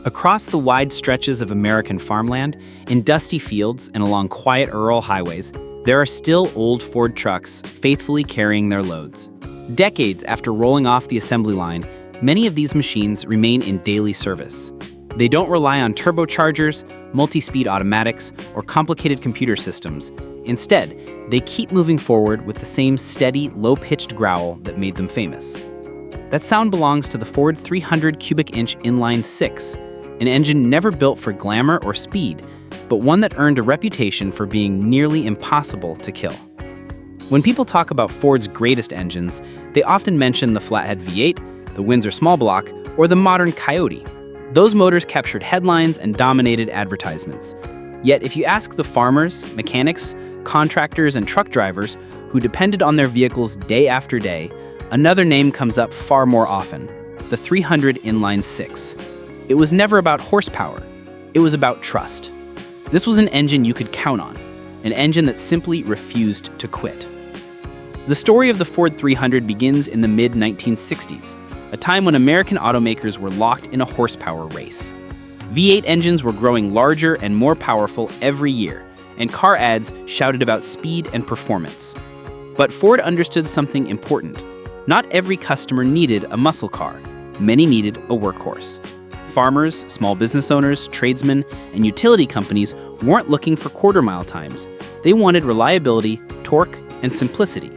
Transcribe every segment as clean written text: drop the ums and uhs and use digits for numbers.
Across the wide stretches of American farmland, in dusty fields and along quiet rural highways, there are still old Ford trucks faithfully carrying their loads. Decades after rolling off the assembly line, many of these machines remain in daily service. They don't rely on turbochargers, multi-speed automatics, or complicated computer systems. Instead, they keep moving forward with the same steady, low-pitched growl that made them famous. That sound belongs to the Ford 300 cubic inch inline-six, an engine never built for glamour or speed, but one that earned a reputation for being nearly impossible to kill. When people talk about Ford's greatest engines, they often mention the flathead V8, the Windsor small block, or the modern Coyote. Those motors captured headlines and dominated advertisements. Yet if you ask the farmers, mechanics, contractors, and truck drivers who depended on their vehicles day after day, another name comes up far more often: the 300 inline-six. It was never about horsepower. It was about trust. This was an engine you could count on, an engine that simply refused to quit. The story of the Ford 300 begins in the mid-1960s, a time when American automakers were locked in a horsepower race. V8 engines were growing larger and more powerful every year, and car ads shouted about speed and performance. But Ford understood something important. Not every customer needed a muscle car. Many needed a workhorse. Farmers, small business owners, tradesmen, and utility companies weren't looking for quarter-mile times. They wanted reliability, torque, and simplicity.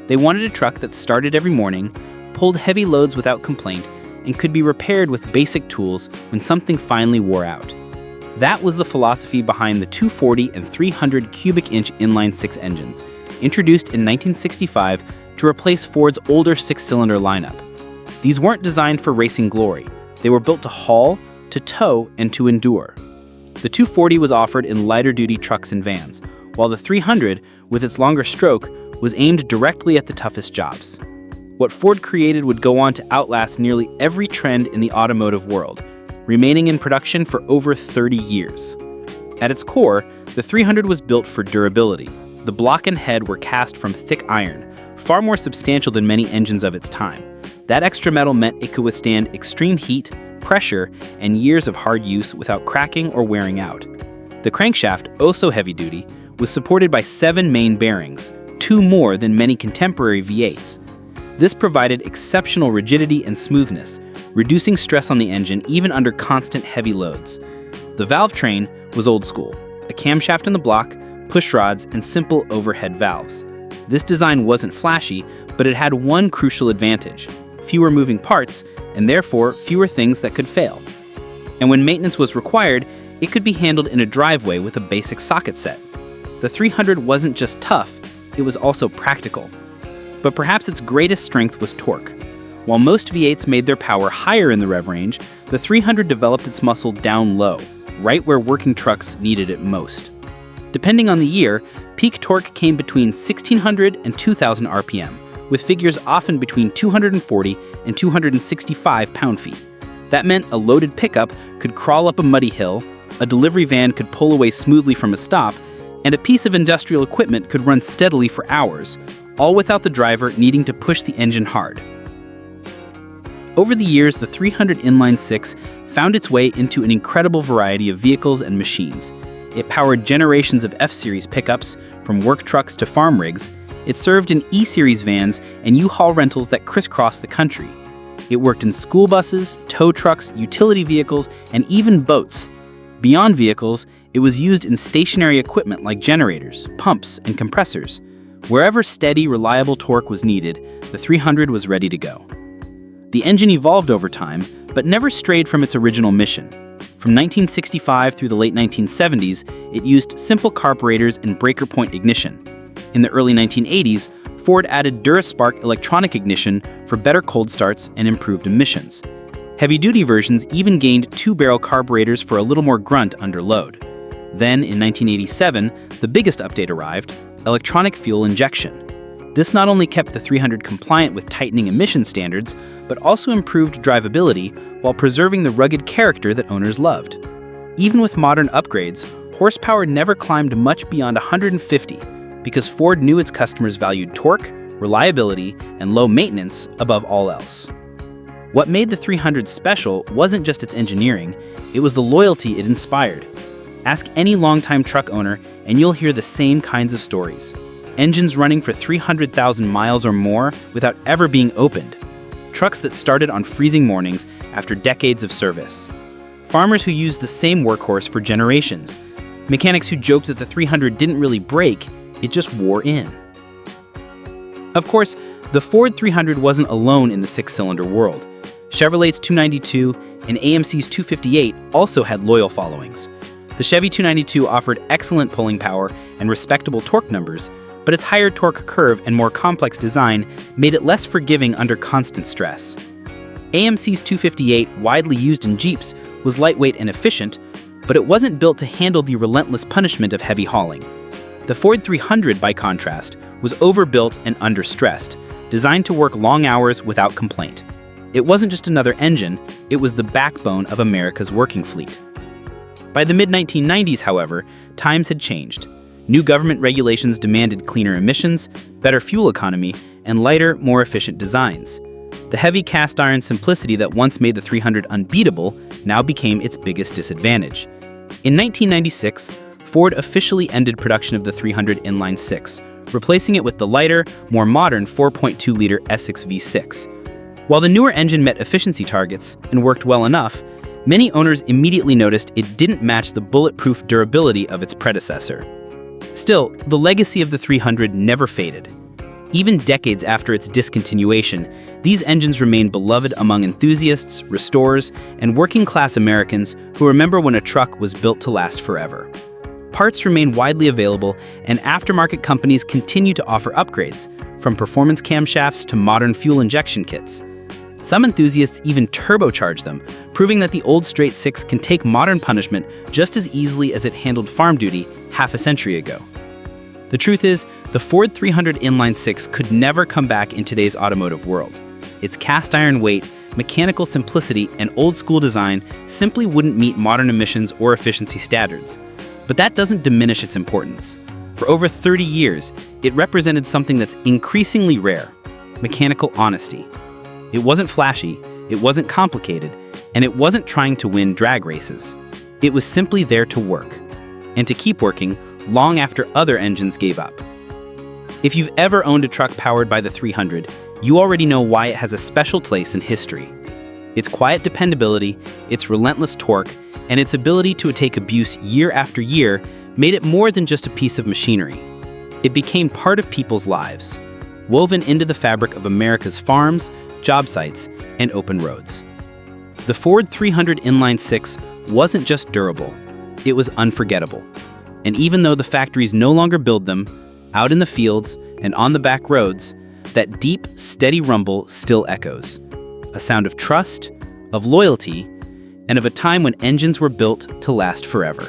They wanted a truck that started every morning, pulled heavy loads without complaint, and could be repaired with basic tools when something finally wore out. That was the philosophy behind the 240 and 300 cubic inch inline-six engines, introduced in 1965 to replace Ford's older six-cylinder lineup. These weren't designed for racing glory. They were built to haul, to tow, and to endure. The 240 was offered in lighter-duty trucks and vans, while the 300, with its longer stroke, was aimed directly at the toughest jobs. What Ford created would go on to outlast nearly every trend in the automotive world, remaining in production for over 30 years. At its core, the 300 was built for durability. The block and head were cast from thick iron, far more substantial than many engines of its time. That extra metal meant it could withstand extreme heat, pressure, and years of hard use without cracking or wearing out. The crankshaft, oh so heavy-duty, was supported by 7 main bearings, 2 more than many contemporary V8s. This provided exceptional rigidity and smoothness, reducing stress on the engine even under constant heavy loads. The valve train was old school, a camshaft in the block, push rods, and simple overhead valves. This design wasn't flashy, but it had one crucial advantage: fewer moving parts, and therefore fewer things that could fail. And when maintenance was required, it could be handled in a driveway with a basic socket set. The 300 wasn't just tough, it was also practical. But perhaps its greatest strength was torque. While most V8s made their power higher in the rev range, the 300 developed its muscle down low, right where working trucks needed it most. Depending on the year, peak torque came between 1,600 and 2,000 RPM, with figures often between 240 and 265 pound-feet. That meant a loaded pickup could crawl up a muddy hill, a delivery van could pull away smoothly from a stop, and a piece of industrial equipment could run steadily for hours, all without the driver needing to push the engine hard. Over the years, the 300 inline-six found its way into an incredible variety of vehicles and machines. It powered generations of F-Series pickups, from work trucks to farm rigs. It served in E-Series vans and U-Haul rentals that crisscrossed the country. It worked in school buses, tow trucks, utility vehicles, and even boats. Beyond vehicles, it was used in stationary equipment like generators, pumps, and compressors. Wherever steady, reliable torque was needed, the 300 was ready to go. The engine evolved over time, but never strayed from its original mission. From 1965 through the late 1970s, it used simple carburetors and breaker point ignition. In the early 1980s, Ford added DuraSpark electronic ignition for better cold starts and improved emissions. Heavy-duty versions even gained 2-barrel carburetors for a little more grunt under load. Then, in 1987, the biggest update arrived: electronic fuel injection. This not only kept the 300 compliant with tightening emission standards, but also improved drivability while preserving the rugged character that owners loved. Even with modern upgrades, horsepower never climbed much beyond 150 because Ford knew its customers valued torque, reliability, and low maintenance above all else. What made the 300 special wasn't just its engineering, it was the loyalty it inspired. Ask any longtime truck owner and you'll hear the same kinds of stories. Engines running for 300,000 miles or more without ever being opened. Trucks that started on freezing mornings after decades of service. Farmers who used the same workhorse for generations. Mechanics who joked that the 300 didn't really break, it just wore in. Of course, the Ford 300 wasn't alone in the six-cylinder world. Chevrolet's 292 and AMC's 258 also had loyal followings. The Chevy 292 offered excellent pulling power and respectable torque numbers, but its higher torque curve and more complex design made it less forgiving under constant stress. AMC's 258, widely used in Jeeps, was lightweight and efficient, but it wasn't built to handle the relentless punishment of heavy hauling. The Ford 300, by contrast, was overbuilt and understressed, designed to work long hours without complaint. It wasn't just another engine, it was the backbone of America's working fleet. By the mid-1990s, however, times had changed. New government regulations demanded cleaner emissions, better fuel economy, and lighter, more efficient designs. The heavy cast-iron simplicity that once made the 300 unbeatable now became its biggest disadvantage. In 1996, Ford officially ended production of the 300 inline-six, replacing it with the lighter, more modern 4.2-liter Essex V6. While the newer engine met efficiency targets and worked well enough, many owners immediately noticed it didn't match the bulletproof durability of its predecessor. Still, the legacy of the 300 never faded. Even decades after its discontinuation, these engines remain beloved among enthusiasts, restorers, and working-class Americans who remember when a truck was built to last forever. Parts remain widely available, and aftermarket companies continue to offer upgrades, from performance camshafts to modern fuel injection kits. Some enthusiasts even turbocharge them, proving that the old straight six can take modern punishment just as easily as it handled farm duty half a century ago. The truth is, the Ford 300 inline-six could never come back in today's automotive world. Its cast-iron weight, mechanical simplicity, and old-school design simply wouldn't meet modern emissions or efficiency standards. But that doesn't diminish its importance. For over 30 years, it represented something that's increasingly rare: mechanical honesty. It wasn't flashy, it wasn't complicated, and it wasn't trying to win drag races. It was simply there to work, and to keep working long after other engines gave up. If you've ever owned a truck powered by the 300, you already know why it has a special place in history. Its quiet dependability, its relentless torque, and its ability to take abuse year after year made it more than just a piece of machinery. It became part of people's lives, woven into the fabric of America's farms, job sites, and open roads. The Ford 300 inline-six wasn't just durable, it was unforgettable. And even though the factories no longer build them, out in the fields and on the back roads, that deep, steady rumble still echoes. A sound of trust, of loyalty, and of a time when engines were built to last forever.